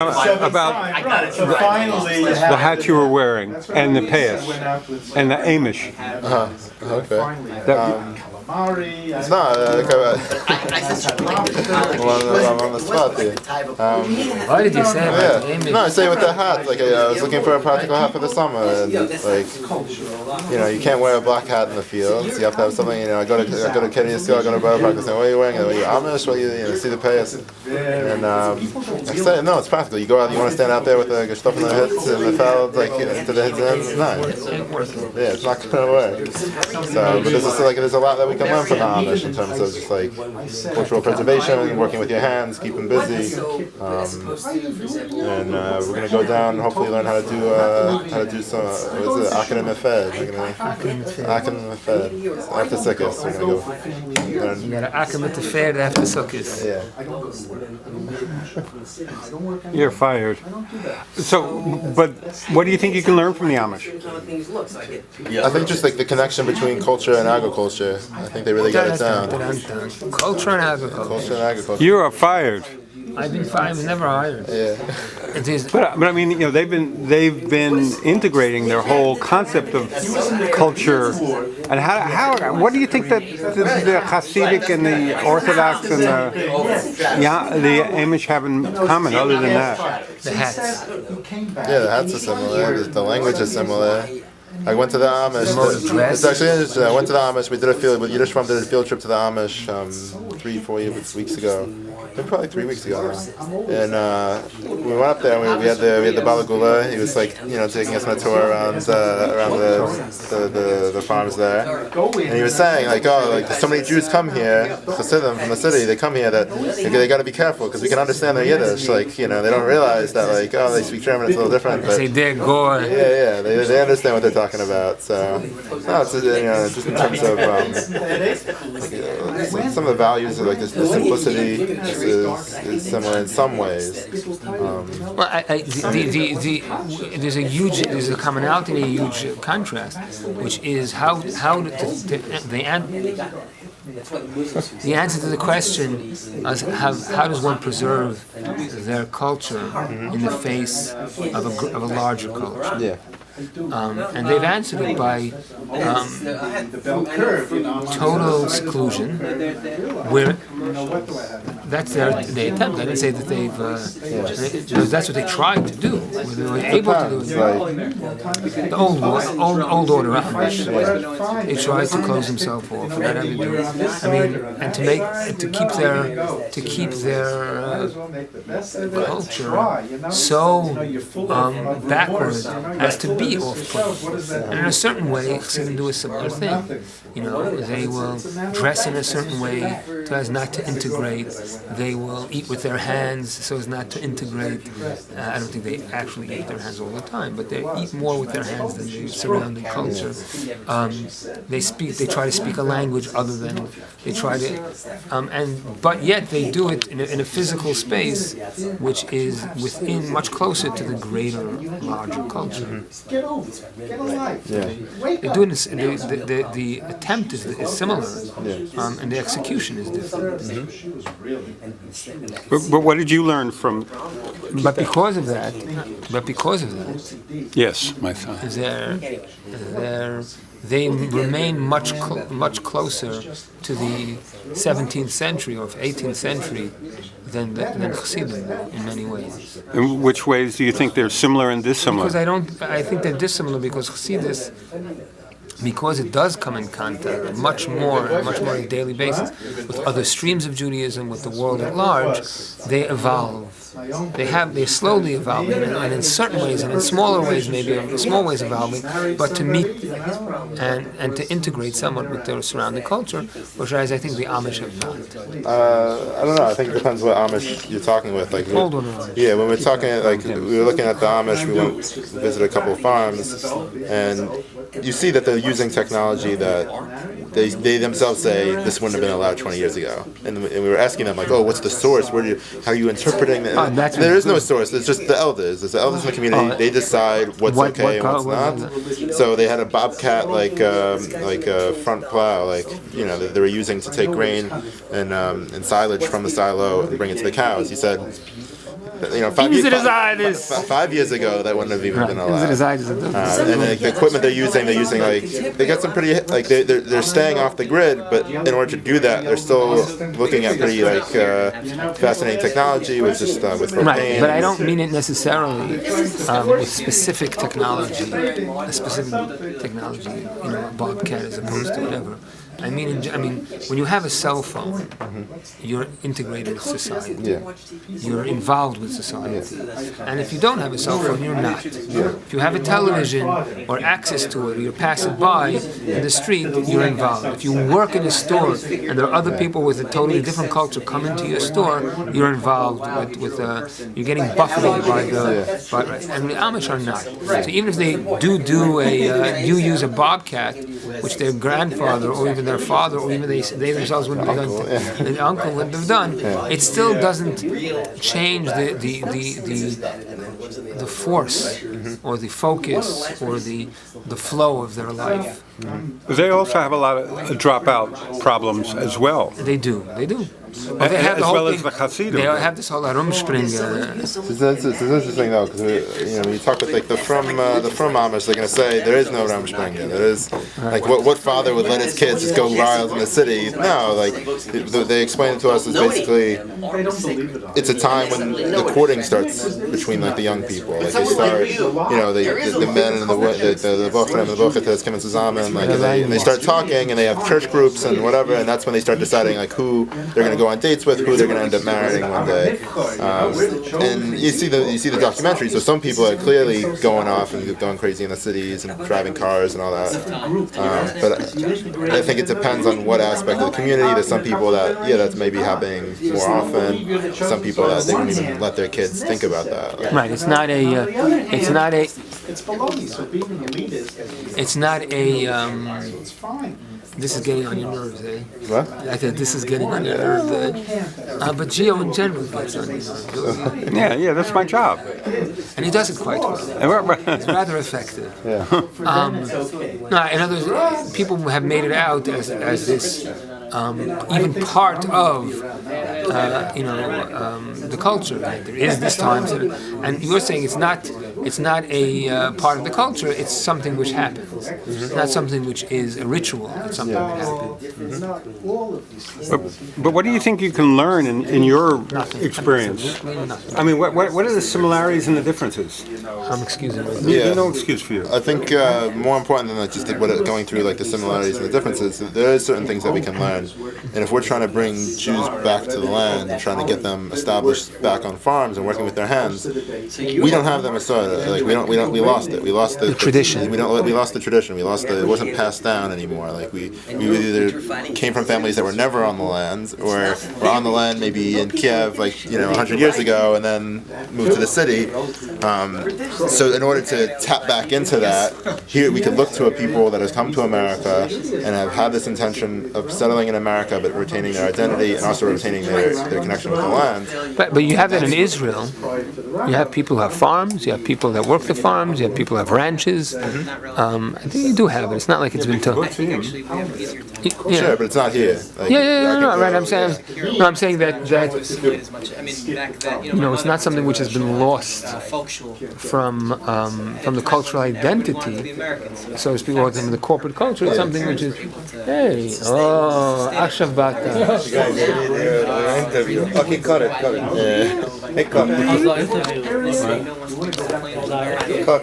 About the hat you were wearing and the payas and the Amish. Okay. That, No, I'm on the spot here. Why did you say about the Amish? No, I say with the hat. Like I was looking for a practical hat for the summer, and you can't wear a black hat in the fields. You have to have something. I go to Kennedy School. I go to Bible practice. And what are you wearing? Are you Amish? What are you see the payas? And I say no, it's practical. You go out. You want to stand out there with the stuff in the hits in the feld, like to the heads ends. It's nice. Yeah, it's not gonna work. So, but there's a lot that we can learn from the Amish in terms of just like cultural preservation, working with your hands, keeping busy, and we're gonna go down and hopefully learn how to do some what is it, Akin and Mefed. Akin and Mefed after Sukkot. We're gonna go learn. You got to Akin with the fair after Sukkot. Yeah. you're fired. So, but what do you think you can learn from the Amish? I think just like the connection between culture and agriculture. I think they really got it down. Culture and agriculture. Culture and agriculture. You are fired. I've been fired. I was never hired. Yeah. It is. But I mean, they've been integrating their whole concept of culture. And what do you think that the Hasidic and the Orthodox and the Amish have in common, other than that? The hats. Yeah, the hats are similar. The language is similar. I went to the Amish. It's actually interesting. I went to the Amish. We did a Yiddish did a field trip to the Amish 3-4 weeks ago. Maybe probably 3 weeks ago now. And we went up there and we had the Balagula. He was taking us on a tour around the farms there. And he was saying so many Jews come here, Hasidim from the city. They come here that they got to be careful because we can understand their Yiddish. They don't realize that they speak German. It's a little different. But, Say they're gore. Yeah. They understand what they're talking about. So no, it's just in terms of some of the values of the simplicity is similar in some ways. There's a commonality and a huge contrast, which is the answer to the question is how does one preserve their culture in the face of a larger culture? Yeah. And they've answered it by total seclusion, where that's they attempt. I didn't say that they've. That's what they tried to do. They were able to do it. The old order Amish. They tried to close themselves off, and that had to do. And to keep their culture so backward as to be off-putting. And in a certain way, Chassidim do a similar thing. They will dress in a certain way so as not to integrate. They will eat with their hands so as not to integrate. I don't think they actually eat with their hands all the time, but they eat more with their hands than the surrounding culture. They try to speak a language other than they try to, but yet they do it in a physical space, which is within much closer to the greater, larger culture. They do it. The attempt is similar, and the execution is different. But what did you learn from? But because of that, Yes, my son. They remain much closer to the 17th century or 18th century than Chassidim in many ways. In which ways do you think they're similar and dissimilar? Because I think they're dissimilar because Chassidus, because it does come in contact much more on a daily basis with other streams of Judaism, with the world at large, they evolve. They're slowly evolving, and in certain ways, and in smaller ways, maybe in small ways evolving, but to meet and to integrate somewhat with their surrounding culture, whereas I think the Amish have not. I don't know. I think it depends what Amish you're talking with. Hold on. Amish. Yeah, when we're talking, we were looking at the Amish, we went to visit a couple of farms, and you see that they're using technology that they themselves say this wouldn't have been allowed 20 years ago. And we were asking them, what's the source? How are you interpreting that? There is no source. It's just the elders. It's the elders in the community. They decide what's okay and what's not. So they had a bobcat, a front plow, that they were using to take grain and silage from the silo and bring it to the cows. He said, 5 User years, designers. 5 years ago, that wouldn't have even been allowed. User designers. And like, the equipment they're using like they got some pretty like they're staying off the grid, but in order to do that, they're still looking at pretty like fascinating technology with just with propane. Right, but I don't mean it necessarily with specific technology, a specific technology, a bobcat as opposed to whatever. I mean, when you have a cell phone, you're integrated with society. Yeah. You're involved with society. And if you don't have a cell phone, you're not. If you have a television or access to it, or you're passing by in the street, you're involved. If you work in a store and there are other people with a totally different culture come into your store, you're involved with you're getting buffeted by and the Amish are not. So even if they do use a bobcat, which their grandfather or even their father or even they themselves wouldn't have done, the uncle wouldn't have done, it still doesn't change the force or the focus or the flow of their life. They also have a lot of dropout problems as well. They do. Well, they have as well as the Hasidim. They have this whole rumspringen. It's interesting though, because when you talk with like the from Amish, they're going to say there is no rumspringen. There is like what father would let his kids just go wild in the city? No, like they explain it to us as basically it's a time when the courting starts between like the young people. Like they start, the men and the bochum and the bochetes come into Zaman, like and they start talking and they have church groups and whatever, and that's when they start deciding like who they're going to go on dates with, who they're going to end up marrying one day. And you see the documentary. So some people are clearly going off and going crazy in the cities and driving cars and all that. But I think it depends on what aspect of the community. There's some people that's maybe happening more often. Some people that they wouldn't even let their kids think about that. Right. It's not a. This is getting on your nerves, eh? What? I said this is getting on your nerves, eh? But Gio in general gets on your nerves. Yeah, that's my job. And he does it quite well. It's rather effective. Yeah. In other words, people have made it out as this even part of the culture. There is this time, and you're saying it's not a part of the culture. It's something which happens. It's not something which is a ritual. It's something that happens. But what do you think you can learn in your experience? I mean, what are the similarities and the differences? I'm excusing me. Yeah. No excuse for you. I think more important than just going through like the similarities and the differences, there are certain things that we can learn. And if we're trying to bring Jews back to the land and trying to get them established back on farms and working with their hands, we don't have them as like we lost it. We lost the tradition. We lost the tradition. We lost it wasn't passed down anymore. Like we either came from families that were never on the land or were on the land maybe in Kiev 100 years ago and then moved to the city. So in order to tap back into that, here we could look to a people that has come to America and have had this intention of settling in America but retaining their identity and also retaining their connection with the land. But you have that in Israel. You have people who have farms, you have people that work the farms, you have people who have ranches. I think you do have it. It's not like it's been told. Sure, but it's not here. Right. I'm saying that it's not something which has been lost from the cultural identity. So to speak, or from the corporate culture. It's something which is, Ashav Bata. Interview. Okay, cut it. Hey, cut. Cut.